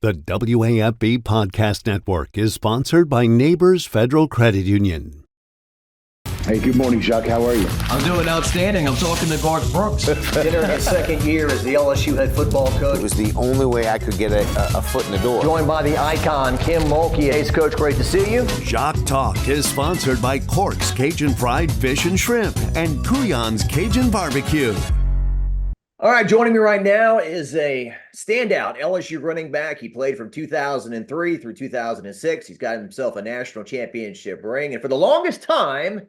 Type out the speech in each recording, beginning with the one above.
The WAFB Podcast Network is sponsored by Neighbors Federal Credit Union. Hey, good morning, Jacques. How are you? I'm doing outstanding. I'm talking to Garth Brooks. Entering his second year as the LSU head football coach. It was the only way I could get a foot in the door. Joined by the icon, Kim Mulkey. Hey, Coach, great to see you. Jacques Talk is sponsored by Cork's Cajun Fried Fish and Shrimp and Couillon's Cajun Barbecue. All right, joining me right now is a standout LSU running back. He played from 2003 through 2006. He's got himself a national championship ring. And for the longest time,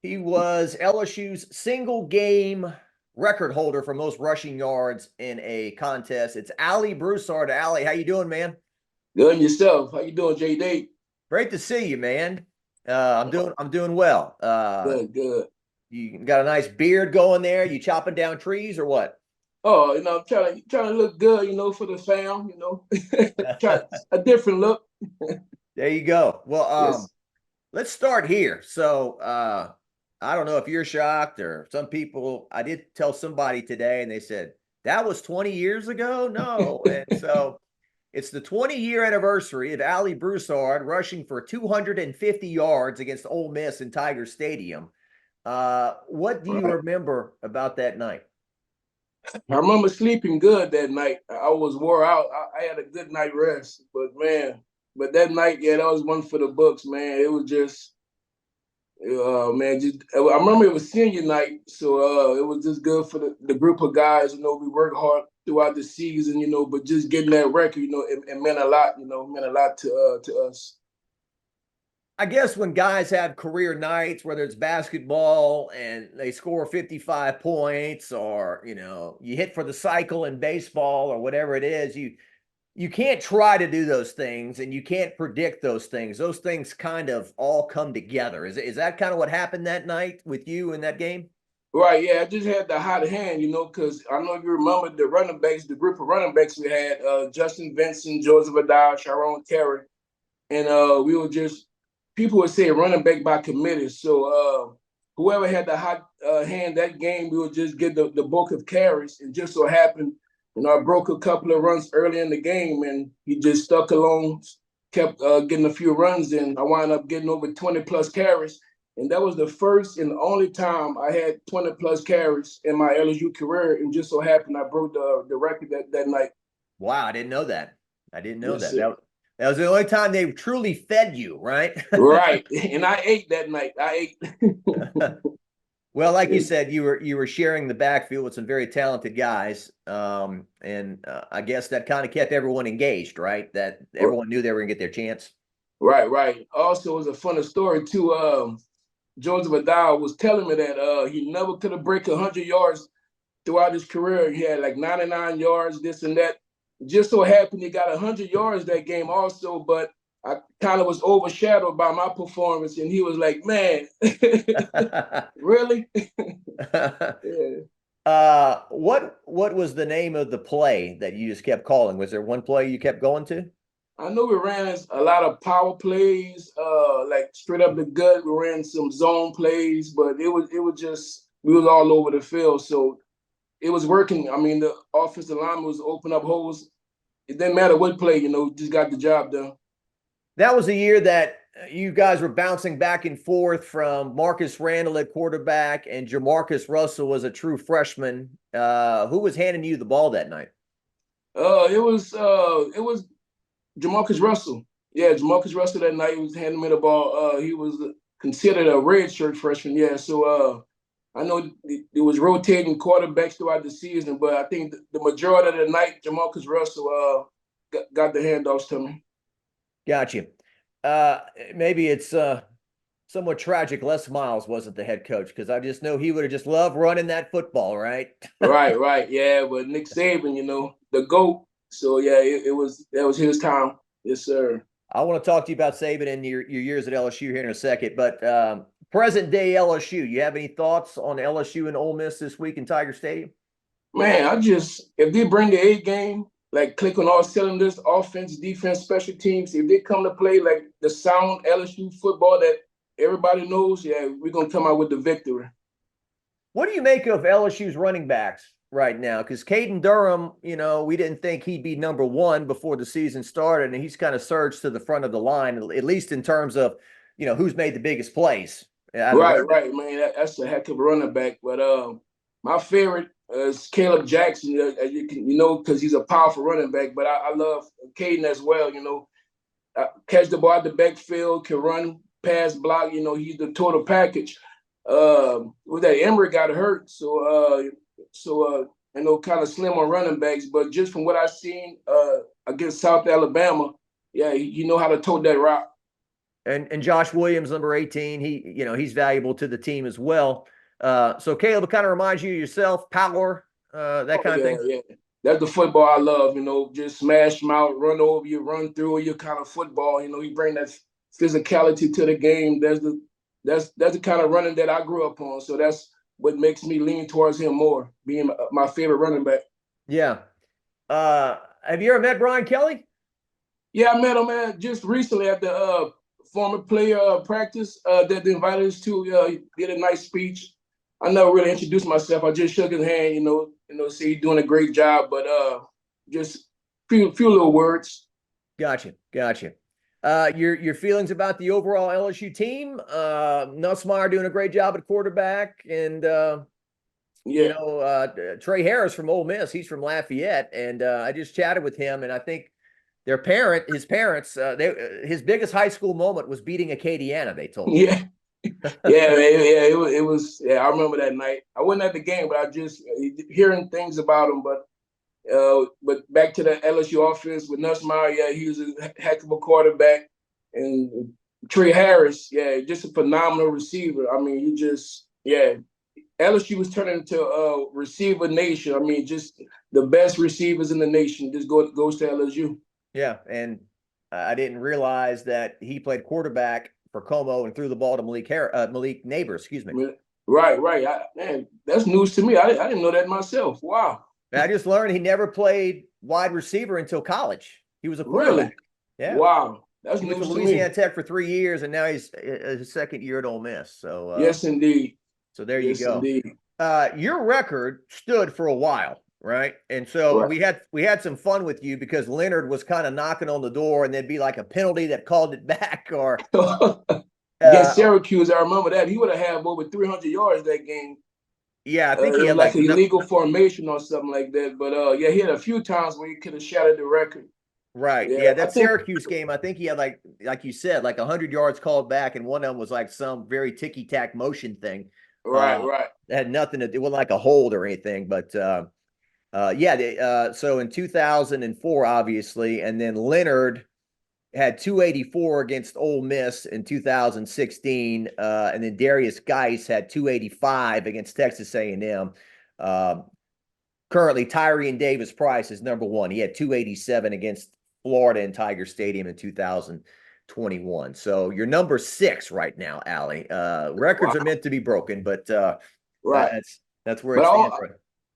he was LSU's single game record holder for most rushing yards in a contest. It's Ole Broussard. Ole, how you doing, man? Good, and yourself? How you doing, JD? Great to see you, man. I'm doing well. Good. You got a nice beard going there. You chopping down trees or what? Oh, I'm trying to look good, for the fam, try a different look. There you go. Well, Yes. Let's start here. So, I don't know if you're shocked or some people. I did tell somebody today, and they said that was 20 years ago. No, and so it's the 20-year anniversary of Ole Broussard rushing for 250 yards against Ole Miss in Tiger Stadium. What do you remember about that night? I remember sleeping good that night. I was wore out. I had a good night rest, but that night, that was one for the books, man. It was just, I remember it was senior night, so it was just good for the group of guys. We worked hard throughout the season, but just getting that record, it meant a lot, meant a lot to us. I guess when guys have career nights, whether it's basketball and they score 55 points or, you hit for the cycle in baseball or whatever it is, you can't try to do those things and you can't predict those things. Those things kind of all come together. Is that kind of what happened that night with you in that game? Right, yeah. I just had the hot hand, because I know you remember the running backs, the group of running backs we had, Justin Vincent, Joseph Adao, Sharon Terry, and we were just, people would say running back by committee. So whoever had the hot hand that game, we would just get the bulk of carries. And just so happened, I broke a couple of runs early in the game, and he just stuck along, kept getting a few runs in. I wound up getting over 20-plus carries. And that was the first and only time I had 20-plus carries in my LSU career. And just so happened, I broke the record that night. Wow, I didn't know that. Yes, That was the only time they truly fed you, right? Right. And I ate that night. Well, like you said, you were sharing the backfield with some very talented guys. And I guess that kind of kept everyone engaged, right? That everyone knew they were going to get their chance. Right. Also, it was a funny story, too. Joseph Adao was telling me that he never could have break 100 yards throughout his career. He had like 99 yards, this and that. Just so happened he got 100 yards that game also, but I kind of was overshadowed by my performance, and he was like, man, really? Yeah. What was the name of the play that you just kept calling? Was there one play you kept going to? I know we ran a lot of power plays, like straight up the gut. We ran some zone plays, but it was just, we was all over the field. So it was working. I mean, the offensive lineman was opening up holes. It didn't matter what play, just got the job done. That was a year that you guys were bouncing back and forth from Marcus Randall at quarterback and Jamarcus Russell was a true freshman. Who was handing you the ball that night? It was Jamarcus Russell. Yeah, Jamarcus Russell that night was handing me the ball. He was considered a redshirt freshman. Yeah, so I know it was rotating quarterbacks throughout the season, but I think the majority of the night, Jamarcus Russell got the handoffs to me. Gotcha. Maybe it's somewhat tragic. Les Miles wasn't the head coach because I just know he would have just loved running that football, right? Right. Yeah, but Nick Saban, the GOAT. So yeah, that was his time. Yes, sir. I want to talk to you about Saban and your years at LSU here in a second, but present day LSU, you have any thoughts on LSU and Ole Miss this week in Tiger Stadium? Man, if they bring the A game, like click on all cylinders, offense, defense, special teams, if they come to play like the sound LSU football that everybody knows, yeah, we're going to come out with the victory. What do you make of LSU's running backs right now? Because Caden Durham, you know, we didn't think he'd be number one before the season started, and he's kind of surged to the front of the line, at least in terms of, you know, who's made the biggest plays. Right, man. That's a heck of a running back. But my favorite is Caleb Jackson. As you know, because he's a powerful running back. But I love Caden as well. You know, catch the ball at the backfield, can run, pass, block. You know, he's the total package. With that, Emory got hurt, so I know kind of slim on running backs. But just from what I've seen against South Alabama, yeah, he know how to tote that rock. And Josh Williams, number 18, he's valuable to the team as well. So Caleb, kind of reminds you of yourself, power, that kind of thing. Yeah, that's the football I love. You know, just smash them out, run over you, run through you, kind of football. You know, he bring that physicality to the game. That's the kind of running that I grew up on. So that's what makes me lean towards him more, being my favorite running back. Yeah. Have you ever met Brian Kelly? Yeah, I met him, man, just recently at the former player practice that they invited us to. Did a nice speech. I never really introduced myself. I just shook his hand, you know, see he's doing a great job, but just few little words. Gotcha. Your feelings about the overall LSU team? Nussmeier doing a great job at quarterback, and Trey Harris from Ole Miss. He's from Lafayette, and I just chatted with him, and I think his parents, his biggest high school moment was beating Acadiana, they told me. Yeah. It was. I remember that night. I wasn't at the game, but I just hearing things about him. But back to the LSU offense with Nussmeier, yeah, he was a heck of a quarterback, and Trey Harris, yeah, just a phenomenal receiver. I mean, LSU was turning into a receiver nation. I mean, just the best receivers in the nation just goes to LSU. Yeah, and I didn't realize that he played quarterback for Como and threw the ball to Malik Neighbors. Excuse me. Right. Man, that's news to me. I didn't know that myself. Wow. I just learned he never played wide receiver until college. He was a quarterback. Really? Yeah. Wow. That's he news went to to me. Louisiana Tech for 3 years, and now he's his second year at Ole Miss. So yes, indeed. So there you go. Indeed. Your record stood for a while, right? And so we had some fun with you because Leonard was kind of knocking on the door, and there'd be like a penalty that called it back, or against Syracuse. I remember that he would have had over 300 yards that game. Yeah, I think he had like illegal formation or something like that. But he had a few times where he could have shattered the record. Right. Yeah, that Syracuse game, I think he had like you said, like 100 yards called back, and one of them was like some very ticky-tack motion thing. Right. That had nothing to do, it wasn't like a hold or anything, but so in 2004, obviously, and then Leonard had 284 against Ole Miss in 2016, and then Darius Geis had 285 against Texas A&M. Currently, Tyrion Davis-Price is number one. He had 287 against Florida in Tiger Stadium in 2021. So you're number 6 right now, Allie. Records are meant to be broken, but that's where it stands.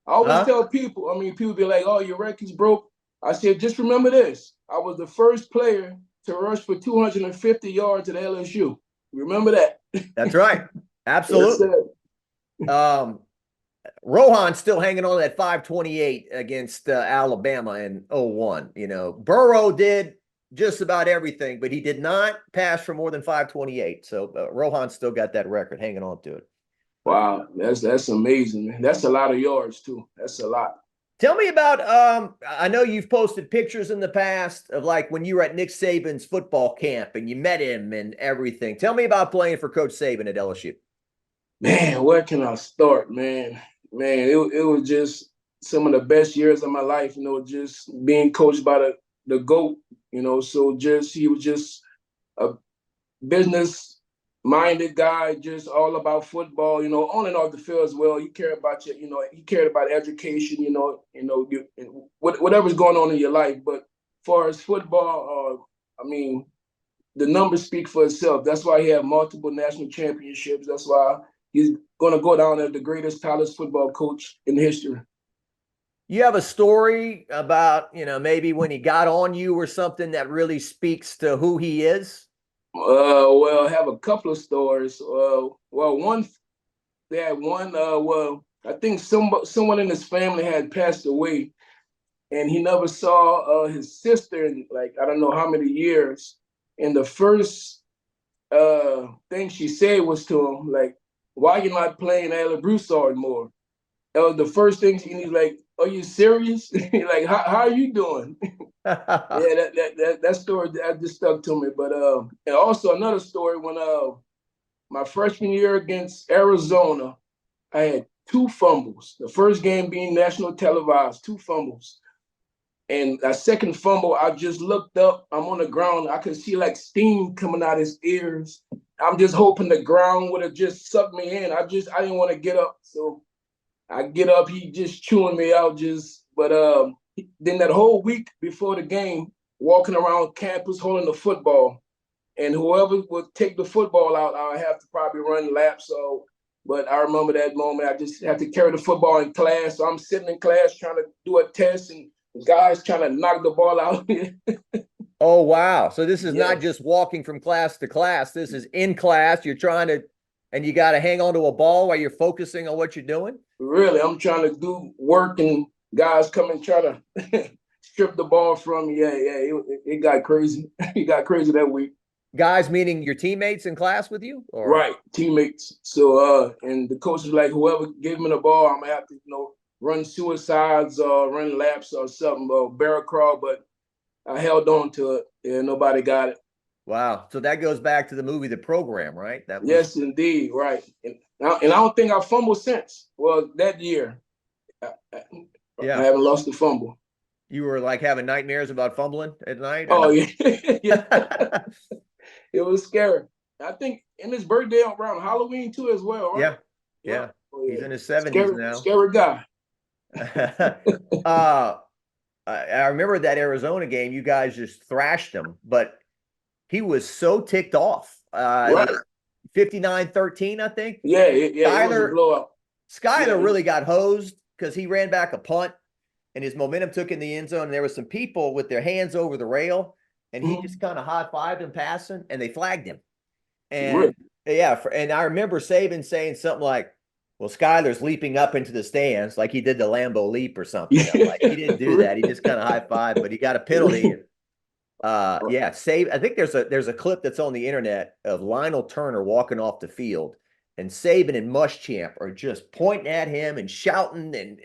I always tell people, people be like, oh, your record's broke. I said, just remember this. I was the first player to rush for 250 yards at LSU. Remember that. That's right. Absolutely. Rohan's still hanging on that 528 against Alabama in 01. You know, Burrow did just about everything, but he did not pass for more than 528. So Rohan's still got that record, hanging on to it. Wow, that's amazing, man. That's a lot of yards too. That's a lot. Tell me about, I know you've posted pictures in the past of like when you were at Nick Saban's football camp and you met him and everything. Tell me about playing for Coach Saban at LSU. Man, where can I start, man? Man, it was just some of the best years of my life, you know, just being coached by the GOAT, you know. So he was just a business-minded guy, just all about football, you know, on and off the field as well. He cared about he cared about education, whatever's going on in your life. But as far as football, the numbers speak for itself. That's why he had multiple national championships. That's why he's going to go down as the greatest college football coach in history. You have a story about, maybe when he got on you or something that really speaks to who he is? Well, I have a couple of stories. They had one, I think someone in his family had passed away, and he never saw his sister in like I don't know how many years. And the first thing she said was to him like, "Why you not playing Ala Broussard more?" That was the first thing he's like, "Are you serious?" Like, how are you doing? Yeah, that story that just stuck to me. But and also another story when my freshman year against Arizona, I had two fumbles. The first game being national televised, two fumbles. And a second fumble, I just looked up. I'm on the ground. I could see like steam coming out his ears. I'm just hoping the ground would have just sucked me in. I didn't want to get up. So I get up, he just chewing me out but then that whole week before the game, walking around campus holding the football. And whoever would take the football out, I would have to probably run laps. So, but I remember that moment. I just had to carry the football in class. So I'm sitting in class trying to do a test, and guys trying to knock the ball out. Oh, wow. So this is Yes. not just walking from class to class. This is in class. You're trying to, and you got to hang on to a ball while you're focusing on what you're doing. Really, I'm trying to do work, and guys come and try to strip the ball from me. Yeah, it got crazy. It got crazy that week. Guys, meaning your teammates in class with you? Or? Right, teammates. So and the coach was like, whoever gave me the ball, I'm gonna have to, run suicides or run laps or something, or barrel crawl, but I held on to it and nobody got it. Wow. So that goes back to the movie The Program, right? That was... Yes, indeed, right. And I don't think I fumbled since. Well, that year, I haven't lost a fumble. You were like having nightmares about fumbling at night? Oh, yeah. Yeah. It was scary. I think in his birthday around Halloween too as well, right? Yeah. Oh, yeah. He's in his 70s now. Scary guy. I remember that Arizona game, you guys just thrashed him, but he was so ticked off. Right. 59-13, I think. Yeah, it was a blowout. Skyler really got hosed because he ran back a punt and his momentum took in the end zone. And there were some people with their hands over the rail, and he just kind of high-fived him passing, and they flagged him. And and I remember Saban saying something like, well, Skyler's leaping up into the stands like he did the Lambeau leap or something. Like, he didn't do that. He just kind of high-fived, but he got a penalty. I think there's a clip that's on the internet of Lionel Turner walking off the field, and Saban and Muschamp are just pointing at him and shouting, and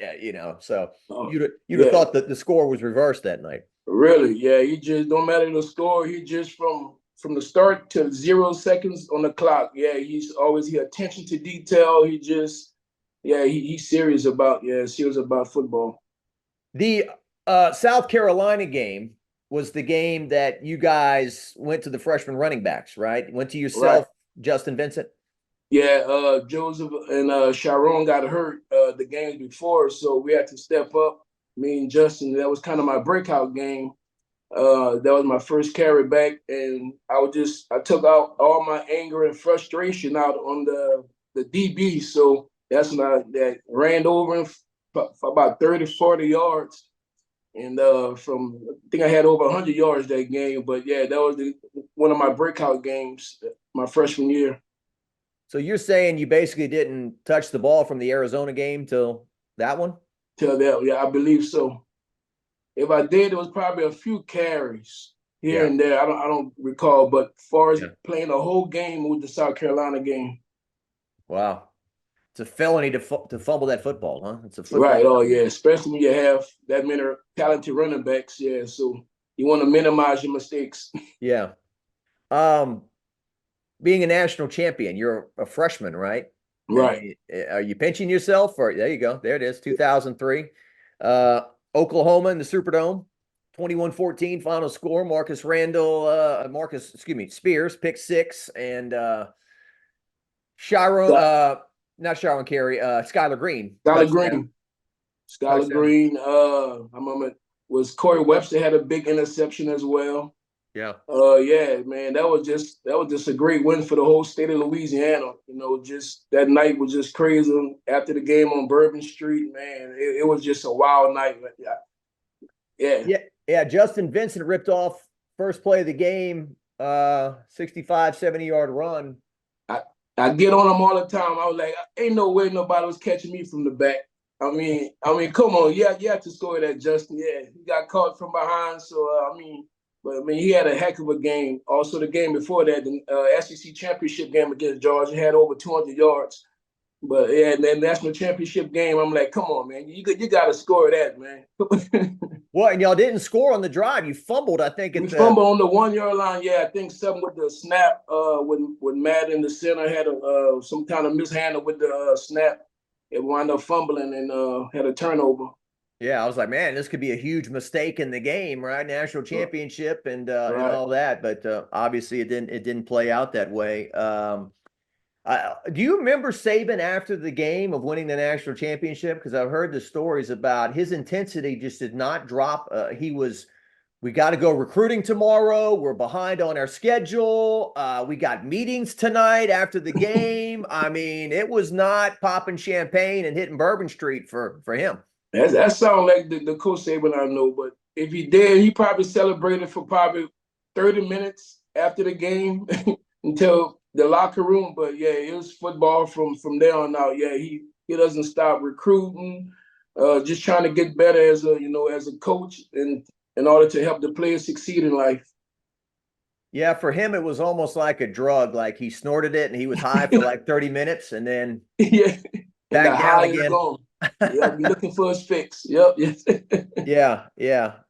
so you'd have thought that the score was reversed that night. Really, yeah. He just don't matter the score. He just from the start to 0 seconds on the clock. Yeah, he's always attention to detail. He just he's serious about football. The South Carolina game was the game that you guys went to the freshman running backs, right? Went to yourself, Justin Vincent. Yeah, Joseph and Sharon got hurt the games before, so we had to step up. Me and Justin, that was kind of my breakout game. That was my first carry back, and I took out all my anger and frustration out on the DB. So that's when I ran over him for about 30, 40 yards. And I think I had over 100 yards that game. But yeah, that was one of my breakout games my freshman year. So you're saying you basically didn't touch the ball from the Arizona game till that one? Till that, yeah, I believe so. If I did, it was probably a few carries here and there. I don't recall, but as far as playing the whole game with the South Carolina game. Wow. It's a felony to fumble that football, huh? It's a football. Right. Oh, yeah. Especially when you have that many talented running backs. Yeah. So you want to minimize your mistakes. Yeah. Being a national champion, you're a freshman, right? Right. Are you pinching yourself? Or there you go. There it is. 2003. Oklahoma in the Superdome. 21-14 final score. Spears pick 6, and Skylar Green. Skylar Green. I remember was Corey Webster had a big interception as well. Yeah. Yeah, man, that was just a great win for the whole state of Louisiana. Just that night was just crazy. After the game on Bourbon Street, man, it was just a wild night. Yeah. Justin Vincent ripped off first play of the game, 65, 70-yard run. I get on him all the time. I was like, ain't no way nobody was catching me from the back. I mean, come on, you have to score that, Justin. Yeah, he got caught from behind. So he had a heck of a game. Also, the game before that, the SEC championship game against Georgia, he had over 200 yards. But yeah, in that national championship game, I'm like, come on, man, you got to score that, man. Well, and y'all didn't score on the drive. You fumbled, I think. We fumbled on the 1 yard line. Yeah, I think something with the snap. When Matt in the center had some kind of mishandle with the snap, it wound up fumbling and had a turnover. Yeah, I was like, man, this could be a huge mistake in the game, right? National championship and all that. But obviously, it didn't play out that way. Do you remember Saban after the game of winning the national championship? Because I've heard the stories about his intensity just did not drop. We got to go recruiting tomorrow. We're behind on our schedule. We got meetings tonight after the game. I mean, it was not popping champagne and hitting Bourbon Street for him. That sounds like the coach Saban I know, but if he did, he probably celebrated for probably 30 minutes after the game until the locker room. But yeah, it was football from there on out. Yeah, he doesn't stop recruiting, just trying to get better as a coach and in order to help the players succeed in life. Yeah, for him, it was almost like a drug. Like he snorted it and he was high for like 30 minutes and then back down again. Yeah, looking for his fix. Yep. Yeah.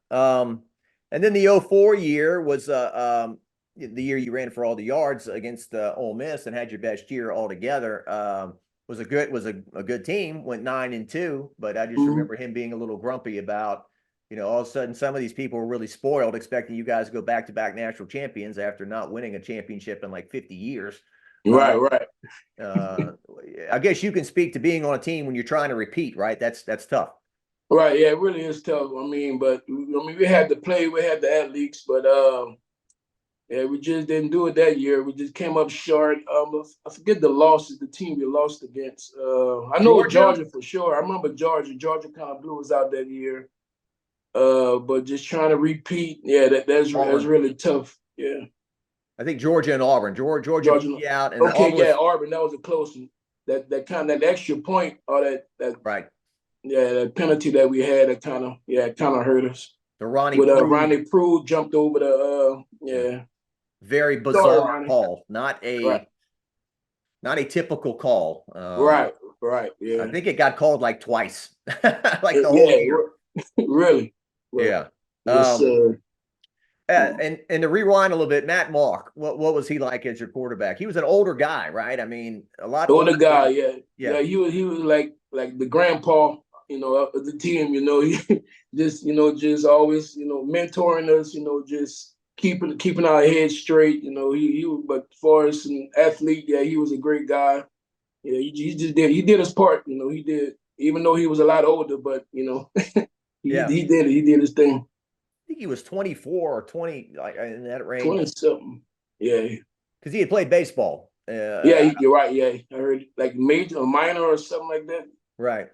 And then the 04 year was the year you ran for all the yards against Ole Miss and had your best year altogether. Was a good team. Went 9-2, but I just remember him being a little grumpy about, all of a sudden some of these people were really spoiled, expecting you guys to go back-to-back national champions after not winning a championship in like 50 years. Right. I guess you can speak to being on a team when you're trying to repeat, right? That's tough. Right. Yeah, it really is tough. We had to play, we had the athletes, but we just didn't do it that year. We just came up short. I forget the losses, the team we lost against. I know Georgia for sure. I remember Georgia. Georgia kind of blew us out that year. But just trying to repeat, that's really tough. Yeah. I think Georgia and Auburn. Georgia beat you out. And Auburn, that was a close one. That extra point or that right. Yeah, that penalty that we had, that kind of hurt us. The Ronnie Prue jumped over the very bizarre call, not a typical call. Right. Yeah, I think it got called like twice, like the whole year. Really. Yeah. Yes, and to rewind a little bit, Matt Mock, what was he like as your quarterback? He was an older guy, right? I mean, a lot older guy. Yeah. He was like the grandpa, of the team. He just always, mentoring us. Just keeping our heads straight. But as far as an athlete, he was a great guy. Yeah, he did his part. He did, even though he was a lot older. But he did his thing. I think he was 24 or 20, like in that range. 20-something. Yeah. Because he had played baseball. You're right. Yeah, I heard like major or minor or something like that. Right.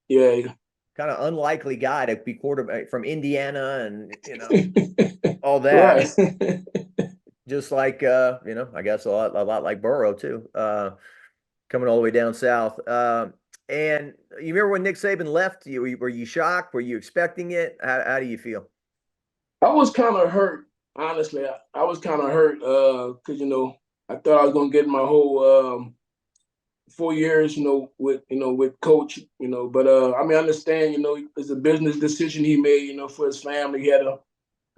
Yeah. Kind of unlikely guy to be quarterback from Indiana and all that. Right. Just like I guess a lot like Burrow too. Coming all the way down south. And you remember when Nick Saban left? Were you shocked? Were you expecting it? How do you feel? I was kind of hurt, honestly. I was kind of hurt because I thought I was gonna get my whole 4 years, with coach, But I understand, it's a business decision he made, for his family. He had an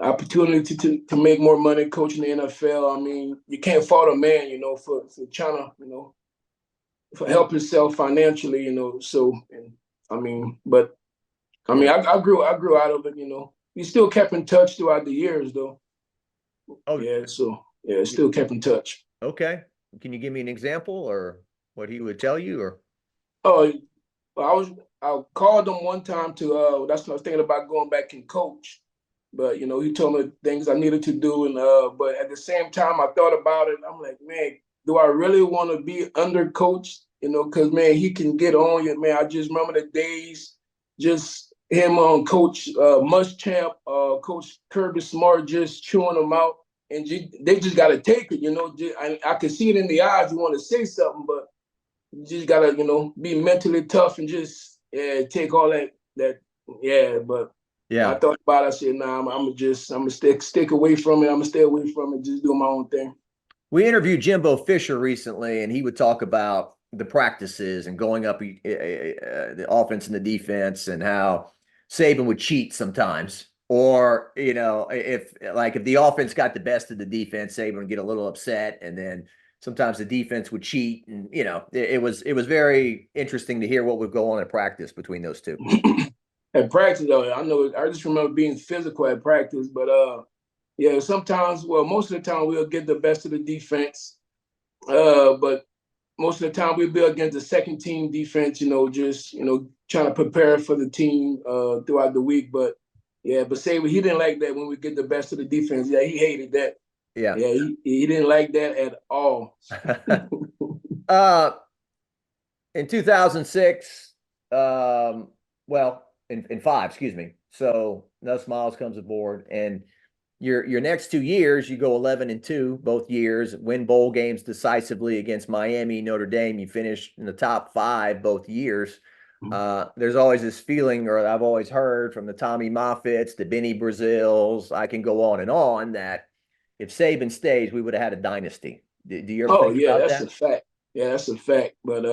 opportunity to make more money coaching the NFL. You can't fault a man, for trying to, for help himself financially, So, I grew out of it, We still kept in touch throughout the years, though. Oh yeah, so still kept in touch. Okay, can you give me an example or what he would tell you, or? Oh, I called him one time to. That's what I was thinking about going back and coach, but he told me things I needed to do, and but at the same time I thought about it. I'm like, man, do I really want to be under coach? Because man, he can get on you, man. I just remember the days, just him on Coach Muschamp, Coach Kirby Smart, just chewing him out. and they just got to take it. I can see it in the eyes. You want to say something, but you just got to be mentally tough and just take all that. But I thought about it. I said, nah, I'm gonna stick away from it. I'm gonna stay away from it. Just do my own thing. We interviewed Jimbo Fisher recently, and he would talk about the practices and going up the offense and the defense, and how Saban would cheat sometimes, or if the offense got the best of the defense, Saban would get a little upset, and then sometimes the defense would cheat, and it was very interesting to hear what would go on at practice between those two. At practice, though, I just remember being physical at practice, but sometimes, most of the time we'll get the best of the defense, but most of the time we'll be against the second team defense, just trying to prepare for the team throughout the week. But Saban, he didn't like that when we get the best of the defense. Yeah, he hated that. Yeah, he didn't like that at all. In 2006, in 5, excuse me. So Nuss Miles comes aboard, and your next 2 years, you go 11-2 both years, win bowl games decisively against Miami, Notre Dame. You finish in the top 5 both years. There's always this feeling, or I've always heard from the Tommy Moffitts, the Benny Brazils, I can go on, that if Saban stays, we would have had a dynasty. Do you ever think about that? That's a fact. Yeah, that's a fact. But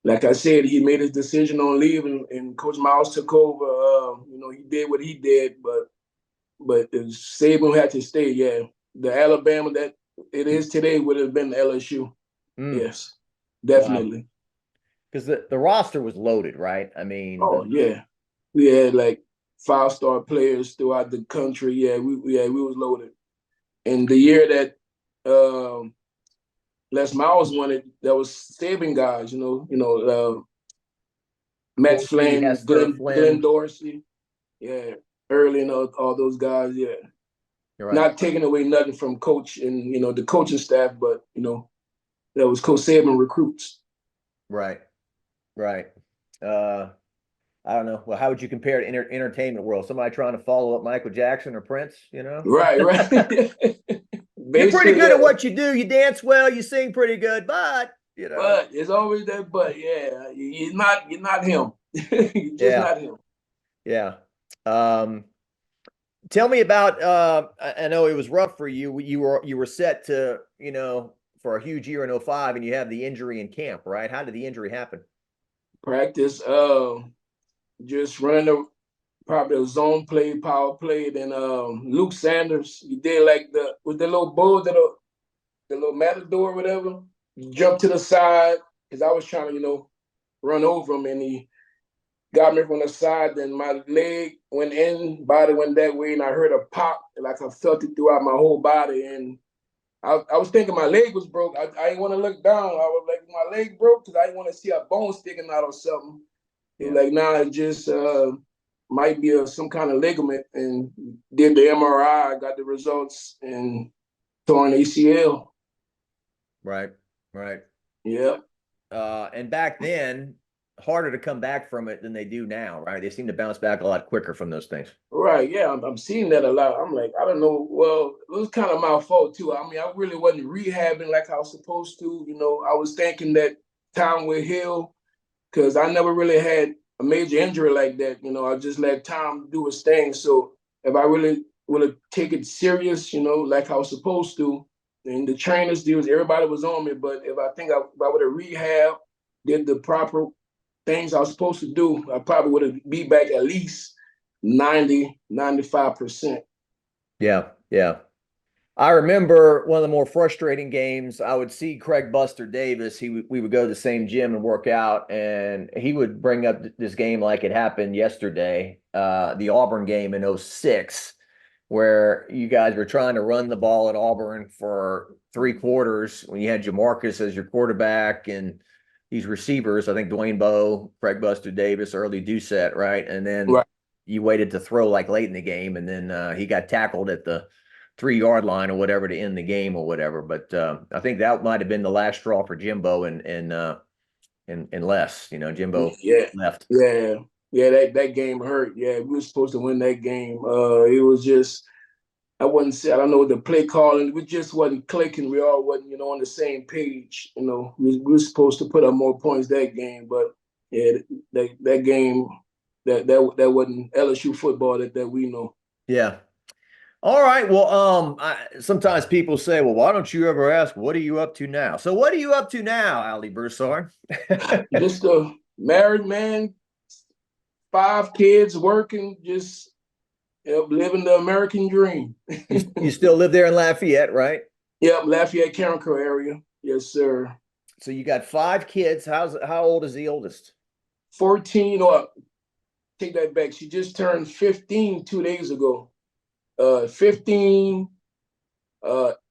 like I said, he made his decision on leaving, and Coach Miles took over. He did what he did, but if Saban had to stay, the Alabama that it is today would have been LSU. Yes, definitely. Because the roster was loaded, right? I mean, we had like 5-star players throughout the country. Yeah, we was loaded. And the year that Les Miles won it, that was Saban guys. Matt Flynn, Glenn Dorsey, Early and all those guys. Yeah, you're right. Not taking away nothing from coach and the coaching staff, but that was Coach Saban recruits. Right. I don't know. Well, how would you compare to entertainment world? Somebody trying to follow up Michael Jackson or Prince, Right. You're pretty good at what you do. You dance well, you sing pretty good, but But it's always that but. Yeah, you're not him. You're just not him. Yeah. Tell me about I know it was rough for you. You were set to, for a huge year in 2005, and you have the injury in camp, right? How did the injury happen? Practice, just running probably a zone play, power play. Then Luke Sanders, he did like with the little bull, the little matador or whatever. He jumped to the side because I was trying to, run over him, and he got me from the side. Then my leg went in, body went that way, and I heard a pop, like I felt it throughout my whole body. And I was thinking my leg was broke. I didn't want to look down. I was like, my leg broke, because I didn't want to see a bone sticking out or something. Yeah. Like, nah, it just might be some kind of ligament. And did the MRI, got the results, and torn ACL. Right. Yeah. And back then, harder to come back from it than they do now, right? They seem to bounce back a lot quicker from those things. Right, yeah, I'm seeing that a lot. I'm like, I don't know. Well, it was kind of my fault too. I mean, I really wasn't rehabbing like I was supposed to. I was thinking that time would heal, because I never really had a major injury like that. I just let time do its thing. So if I really would have taken it serious, like I was supposed to, and the trainers, everybody was on me. But if I would have rehabbed, did the proper things I was supposed to do, I probably would have be back at least 90, 95%. Yeah. I remember one of the more frustrating games. I would see Craig Buster Davis. We would go to the same gym and work out, and he would bring up this game like it happened yesterday, the Auburn game in 2006, where you guys were trying to run the ball at Auburn for 3 quarters when you had Jamarcus as your quarterback and these receivers. I think Dwayne Bowe, Craig Buster Davis, Early Doucette, right? And then you waited to throw like late in the game, and then he got tackled at the 3-yard line or whatever to end the game or whatever. But I think that might have been the last straw for Jimbo and Les. Jimbo left. Yeah, that game hurt. Yeah, we were supposed to win that game. It was just I don't know the play calling. We just wasn't clicking. We all wasn't, on the same page. We were supposed to put up more points that game, but yeah, that game, that wasn't LSU football that we know. Yeah. All right. Well, sometimes people say, well, why don't you ever ask, what are you up to now? So what are you up to now, Ole Broussard? Just a married man, 5 kids, working, just living the American dream. You still live there in Lafayette, right? Yep, Lafayette, Carencro area. Yes, sir. So you got 5 kids. How old is the oldest? 14, or take that back. She just turned 15 2 days ago. 15,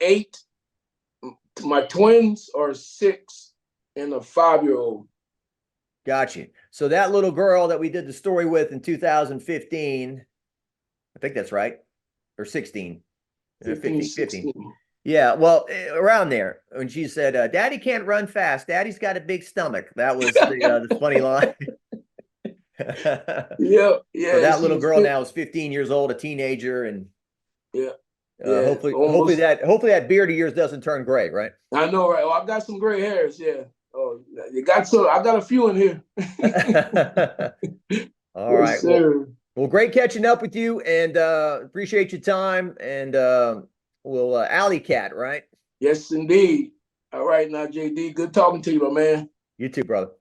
8. My twins are 6 and a 5-year-old. Gotcha. So that little girl that we did the story with in 2015, I think that's right, or 16, 15. Yeah, well, around there, when she said, Daddy can't run fast. Daddy's got a big stomach. That was the funny line. Yeah. So that little girl now is 15 years old, a teenager, and hopefully that beard of yours doesn't turn gray, right? I know, right? Oh, I got some gray hairs, yeah. Oh, I got a few in here. All right. Yes, sir. Well, great catching up with you, and appreciate your time, and we'll alley cat, right? Yes, indeed. All right, now, JD, good talking to you, my man. You too, brother.